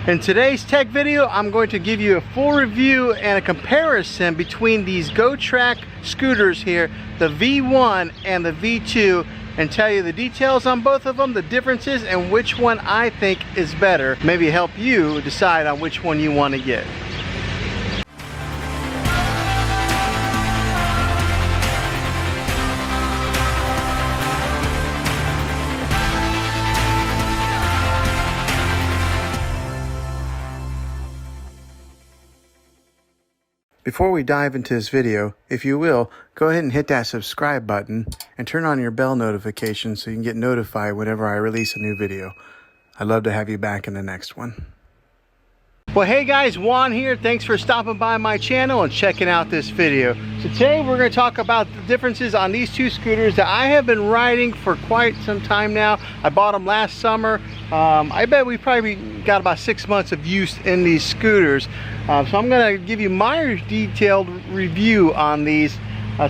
In today's tech video, I'm going to give you a full review and a comparison between these Gotrax scooters here, the V1 and the V2, and tell you the details on both of them, the differences, and which one I think is better. Maybe help you decide on which one you want to get. Before we dive into this video, if you will, go ahead and hit that subscribe button and turn on your bell notification so you can get notified whenever I release a new video. I'd love to have you back in the next one. Well, hey guys, Juan here. Thanks for stopping by my channel and checking out this video. So today we're going to talk about the differences on these two scooters that I have been riding for quite some time now. I bought them last summer. I bet we probably got about 6 months of use in these scooters. So I'm going to give you my detailed review on these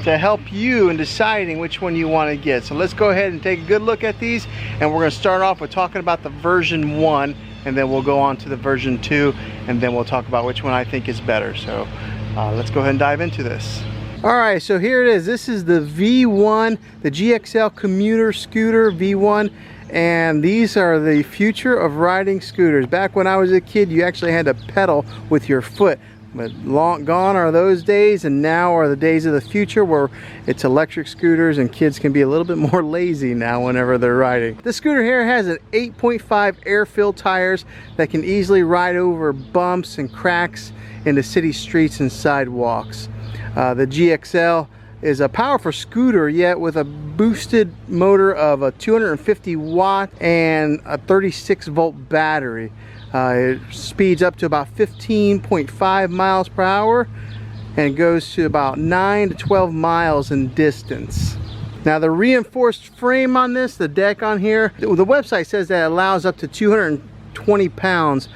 to help you in deciding which one you want to get. So let's go ahead and take a good look at these, and we're going to start off with talking about the version 1, and then we'll go on to the version 2, and then we'll talk about which one I think is better. So let's go ahead and dive into this. Alright, so here it is. This is the V1, the GXL commuter scooter V1, and these are the future of riding scooters. Back when I was a kid, you actually had to pedal with your foot. But long gone are those days, and now are the days of the future where it's electric scooters and kids can be a little bit more lazy now whenever they're riding. This scooter here has an 8.5 air-filled tires that can easily ride over bumps and cracks in the city streets and sidewalks. The GXL is a powerful scooter, yet with a boosted motor of a 250 watt and a 36 volt battery. It speeds up to about 15.5 miles per hour and goes to about 9 to 12 miles in distance. Now the reinforced frame on this, the deck on here, the website says that it allows up to 220 pounds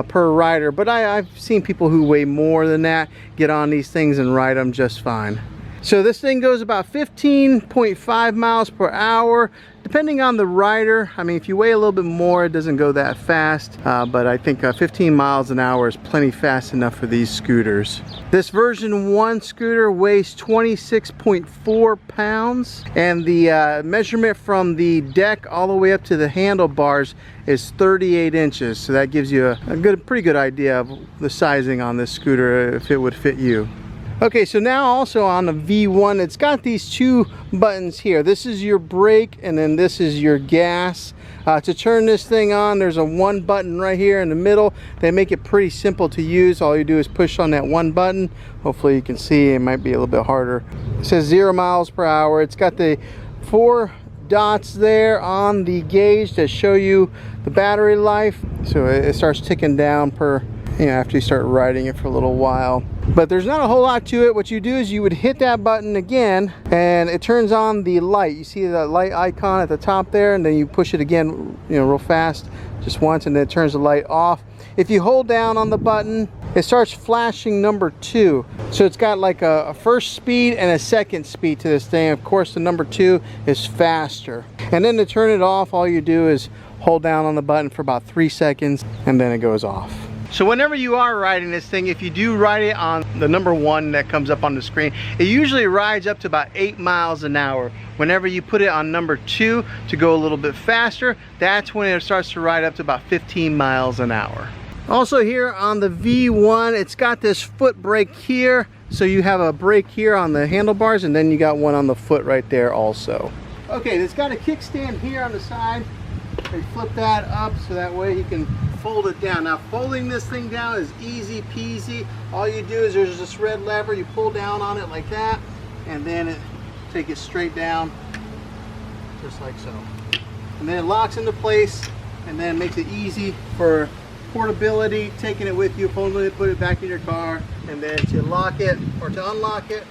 per rider, but I've seen people who weigh more than that get on these things and ride them just fine. So this thing goes about 15.5 miles per hour, depending on the rider. I mean, if you weigh a little bit more, it doesn't go that fast, but I think 15 miles an hour is plenty fast enough for these scooters. This version 1 scooter weighs 26.4 pounds, and the measurement from the deck all the way up to the handlebars is 38 inches. So that gives you a pretty good idea of the sizing on this scooter if it would fit you. Okay, so now also on the V1, it's got these two buttons here. This is your brake, and then this is your gas. To turn this thing on, there's a one button right here in the middle. They make it pretty simple to use. All you do is push on that one button. Hopefully you can see, it might be a little bit harder. It says 0 miles per hour. It's got the 4 dots there on the gauge that show you the battery life. So it starts ticking down per, after you start riding it for a little while. But there's not a whole lot to it. What you do is you would hit that button again and it turns on the light. You see that light icon at the top there, and then you push it again, real fast, just once, and then it turns the light off. If you hold down on the button, it starts flashing number 2. So it's got like a first speed and a second speed to this thing. Of course, the number 2 is faster. And then to turn it off, all you do is hold down on the button for about 3 seconds, and then it goes off. So whenever you are riding this thing, if you do ride it on the number 1 that comes up on the screen, it usually rides up to about 8 miles an hour. Whenever you put it on number 2 to go a little bit faster, that's when it starts to ride up to about 15 miles an hour. Also here on the V1, it's got this foot brake here. So you have a brake here on the handlebars, and then you got one on the foot right there also. Okay, it's got a kickstand here on the side. You flip that up so that way you can fold it down. Now folding this thing down is easy peasy. All you do is there's this red lever, you pull down on it like that, and then take it straight down just like so. And then it locks into place, and then makes it easy for portability, taking it with you, pulling it, put it back in your car, and then to lock it or to unlock it,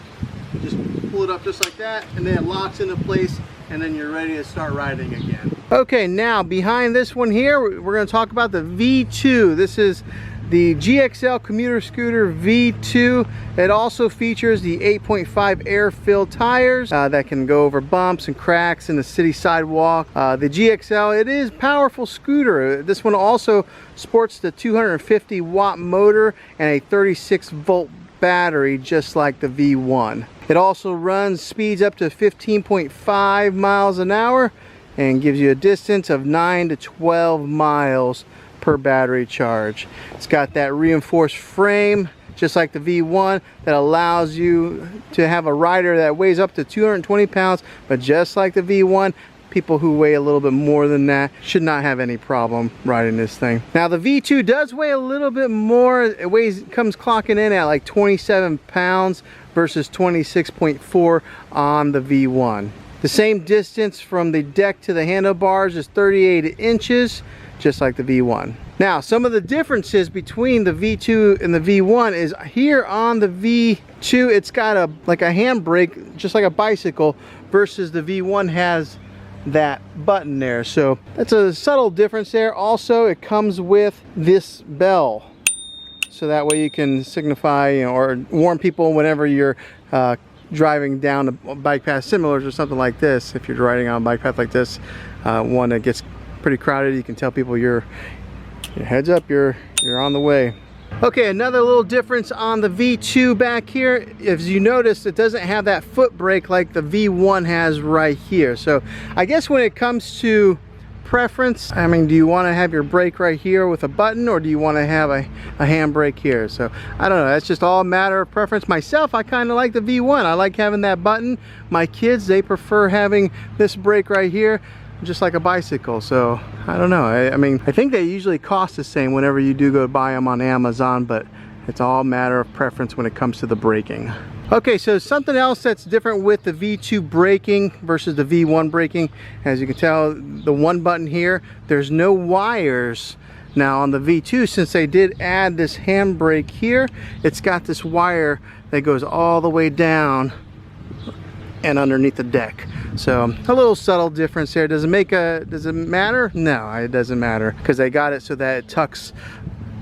you just pull it up just like that, and then it locks into place, and then you're ready to start riding again. Okay, now behind this one here, we're going to talk about the V2. This is the GXL commuter scooter V2. It also features the 8.5 air-filled tires that can go over bumps and cracks in the city sidewalk. The GXL, it is a powerful scooter. This one also sports the 250 watt motor and a 36 volt battery, just like the V1. It also runs speeds up to 15.5 miles an hour and gives you a distance of 9 to 12 miles per battery charge. It's got that reinforced frame, just like the V1, that allows you to have a rider that weighs up to 220 pounds, but just like the V1, people who weigh a little bit more than that should not have any problem riding this thing. Now the V2 does weigh a little bit more. It comes clocking in at like 27 pounds versus 26.4 on the V1. The same distance from the deck to the handlebars is 38 inches, just like the V1. Now, some of the differences between the V2 and the V1 is here on the V2, it's got like a handbrake, just like a bicycle, versus the V1 has that button there. So that's a subtle difference there. Also, it comes with this bell, so that way you can signify, you know, or warn people whenever you're driving down a bike path similar to something like this. If you're riding on a bike path like this, one that gets pretty crowded, you can tell people your heads up, you're on the way. Okay, another little difference on the V2 back here, as you notice, it doesn't have that foot brake like the V1 has right here. So I guess when it comes to preference, I mean, do you want to have your brake right here with a button, or do you want to have a handbrake here? So I don't know, that's just all a matter of preference. Myself, I kind of like the V1. I like having that button. My kids, they prefer having this brake right here, just like a bicycle. So I don't know, I mean, I think they usually cost the same whenever you do go buy them on Amazon, but it's all a matter of preference when it comes to the braking. Okay, so something else that's different with the V2 braking versus the V1 braking, as you can tell, the one button here, there's no wires. Now on the V2, since they did add this handbrake here, it's got this wire that goes all the way down and underneath the deck. So a little subtle difference there. Does it matter? No, it doesn't matter, because they got it so that it tucks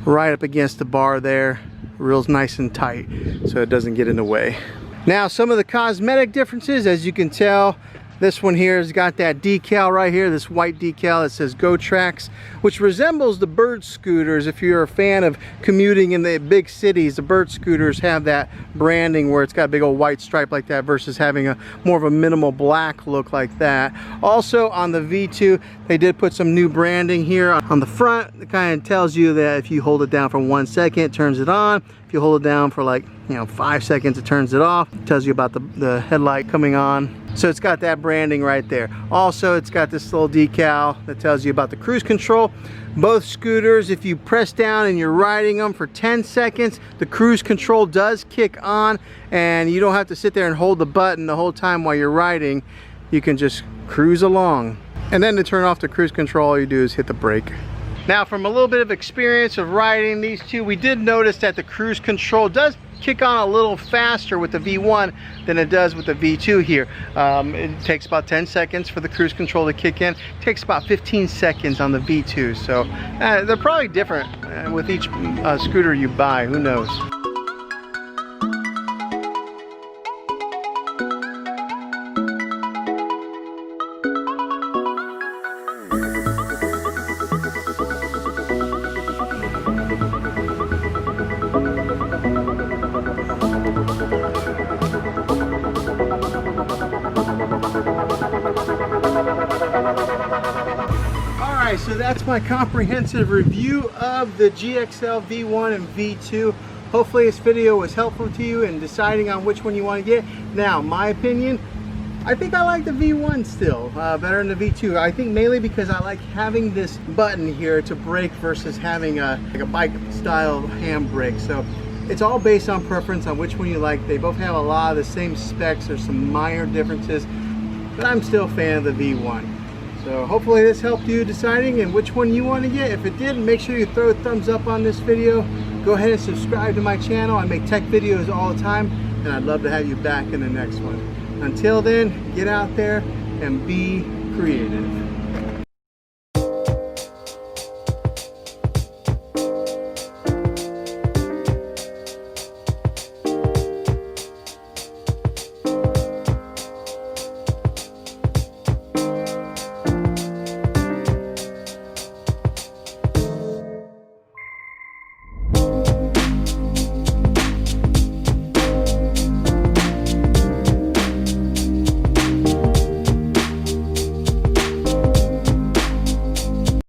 right up against the bar there, real nice and tight, so it doesn't get in the way. Now, some of the cosmetic differences, as you can tell, this one here has got that decal right here, this white decal that says Gotrax, which resembles the Bird scooters. If you're a fan of commuting in the big cities, the Bird scooters have that branding where it's got a big old white stripe like that versus having a more of a minimal black look like that. Also on the V2, they did put some new branding here on the front. It kind of tells you that if you hold it down for 1 second, it turns it on. If you hold it down for like, 5 seconds, it turns it off. It tells you about the headlight coming on. So it's got that branding right there. Also, it's got this little decal that tells you about the cruise control. Both scooters, if you press down and you're riding them for 10 seconds, the cruise control does kick on, and you don't have to sit there and hold the button the whole time while you're riding. You can just cruise along. And then to turn off the cruise control, all you do is hit the brake. Now, from a little bit of experience of riding these two, we did notice that the cruise control does kick on a little faster with the V1 than it does with the V2 here. It takes about 10 seconds for the cruise control to kick in. It takes about 15 seconds on the V2. So they're probably different with each scooter you buy. Who knows? Alright, so that's my comprehensive review of the GXL V1 and V2. Hopefully this video was helpful to you in deciding on which one you want to get. Now, my opinion, I think I like the V1 still better than the V2. I think mainly because I like having this button here to brake versus having like a bike style handbrake. So it's all based on preference on which one you like. They both have a lot of the same specs. There's some minor differences, but I'm still a fan of the V1. So hopefully this helped you deciding in which one you want to get. If it did, make sure you throw a thumbs up on this video. Go ahead and subscribe to my channel. I make tech videos all the time, and I'd love to have you back in the next one. Until then, get out there and be creative.